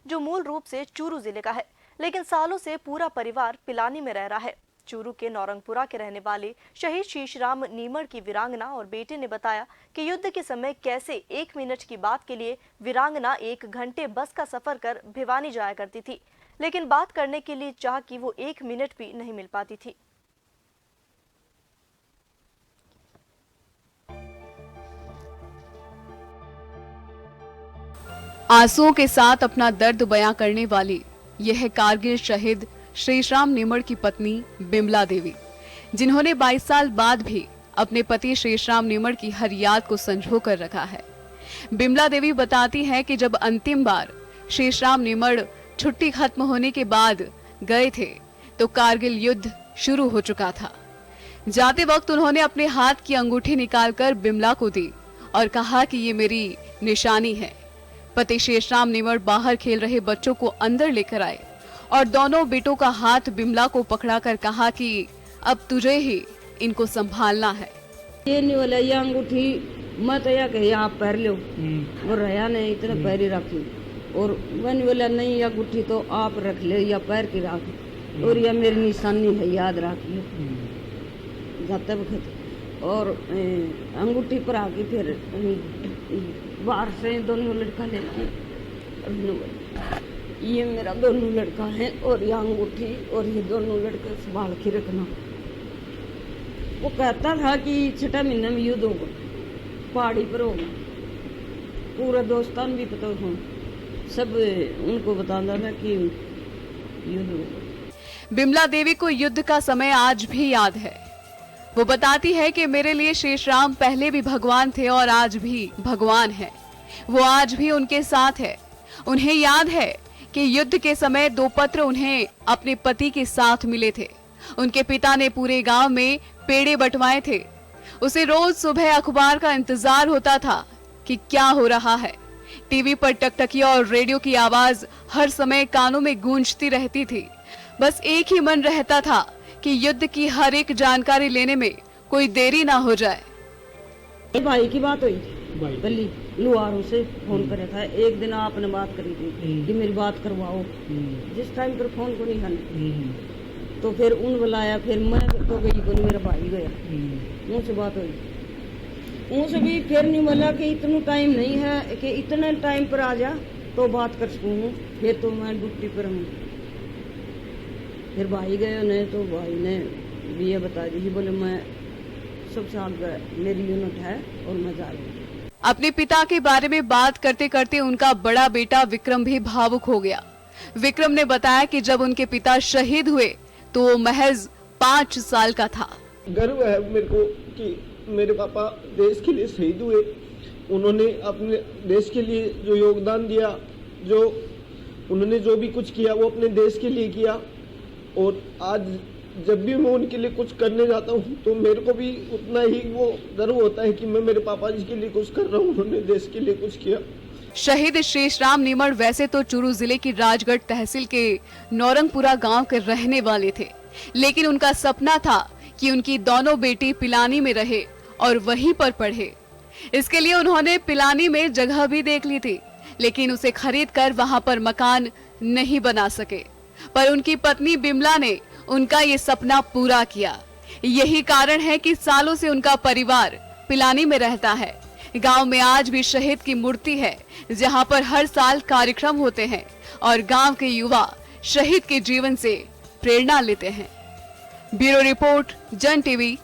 जो मूल रूप से चूरू जिले का है, लेकिन सालों से पूरा परिवार पिलानी में रह रहा है। चूरू के नौरंगपुरा के रहने वाले शहीद शीशराम नीमड़ की वीरांगना और बेटे ने बताया कि युद्ध के समय कैसे 1 मिनट की बात के लिए वीरांगना 1 घंटे बस का सफर कर भिवानी जाया करती थी, लेकिन बात करने के लिए चाह कि वो 1 मिनट भी नहीं मिल पाती थी। आंसुओं के साथ अपना दर्द बयां करने वाली यह है कारगिल शहीद शीशराम नीमड़ की पत्नी बिमला देवी, जिन्होंने 22 साल बाद भी अपने पति शीशराम नीमड़ की हर याद को संजो कर रखा है। बिमला देवी बताती है कि जब अंतिम बार शीशराम नीमड़ छुट्टी खत्म होने के बाद गए थे तो कारगिल युद्ध शुरू हो चुका था। जाते वक्त उन्होंने अपने हाथ की अंगूठी निकालकर बिमला को दी और कहा कि ये मेरी निशानी है। पति शीशराम नीमड़ बाहर खेल रहे बच्चों को अंदर लेकर आए और दोनों बेटों का हाथ बिमला को पकड़ाकर कहा कि अब तुझे ही इनको संभालना है। ये नहीं बोला ये अंगूठी मत या कि आप पहन लो, वो रहा नहीं इतना पैर ही रखी, और वन बोला नहीं ये अंगूठी तो आप रख ले या पैर की रख, और यह मेरी निशानी है याद रखिए। जाते वक्त और अंगूठी पर आके फिर बाहर से दोनों लड़का लेके ये मेरा दोनों लड़का है और ये अंगूठी और ये दोनों लड़के संभाल के रखना। वो कहता था कि 6 महीने में युद्ध होगा, पहाड़ी पर होगा, पूरा दोस्तान भी पता हो, सब उनको बताना था कि युद्ध होगा। बिमला देवी को युद्ध का समय आज भी याद है। वो बताती है कि मेरे लिए शीशराम पहले भी भगवान थे और आज भी भगवान है। वो आज भी उनके साथ है। उन्हें याद है कि युद्ध के समय 2 पत्र उन्हें अपने पति के साथ मिले थे। उनके पिता ने पूरे गांव में पेड़े बंटवाए थे। उसे रोज सुबह अखबार का इंतजार होता था कि क्या हो रहा है। टीवी पर टकटकिया और रेडियो की आवाज हर समय कानों में गूंजती रहती थी। बस एक ही मन रहता था कि युद्ध की हर एक जानकारी लेने में कोई देरी ना हो जाए। भाई की बात हुई गली लुहारों से फोन करे था, एक दिन आपने बात करी थी कि मेरी बात करवाओ, जिस टाइम पर फोन को नहीं करना, तो फिर उन बुलाया, फिर मैं तो गई को मेरा भाई गया, उनसे बात हुई। उनसे भी फिर नहीं बोला कि इतना टाइम नहीं है कि इतने टाइम पर आ जा तो बात कर सकूँ, फिर तो मैं ड्यूटी पर हूँ। फिर भाई गए उन्हें, तो भाई ने भी ये बता दी, बोले मैं सबसे आगे मेरी यूनिट है और मैं जा रही हूँ। अपने पिता के बारे में बात करते करते उनका बड़ा बेटा विक्रम भी भावुक हो गया। विक्रम ने बताया कि जब उनके पिता शहीद हुए तो वो महज 5 साल का था। गर्व है मेरे को कि मेरे पापा देश के लिए शहीद हुए। उन्होंने अपने देश के लिए जो योगदान दिया, जो उन्होंने जो भी कुछ किया वो अपने देश के लिए किया, और आज जब भी मैं उनके लिए कुछ करने जाता हूँ तो मेरे को भी उतना ही वो गर्व होता है कि मैं मेरे पापा जी के लिए कुछ कर रहा हूँ, उन्होंने देश के लिए कुछ किया। शहीद शीशराम नीमड़ वैसे तो चूरू जिले की राजगढ़ तहसील के नौरंगपुरा गांव के रहने वाले थे, लेकिन उनका सपना था कि उनकी दोनों बेटी पिलानी में रहे और वहीं पर पढ़े। इसके लिए उन्होंने पिलानी में जगह भी देख ली थी, लेकिन उसे खरीद कर वहां पर मकान नहीं बना सके। पर उनकी पत्नी बिमला ने उनका ये सपना पूरा किया। यही कारण है कि सालों से उनका परिवार पिलानी में रहता है। गांव में आज भी शहीद की मूर्ति है, जहां पर हर साल कार्यक्रम होते हैं और गांव के युवा शहीद के जीवन से प्रेरणा लेते हैं। ब्यूरो रिपोर्ट, जन टीवी,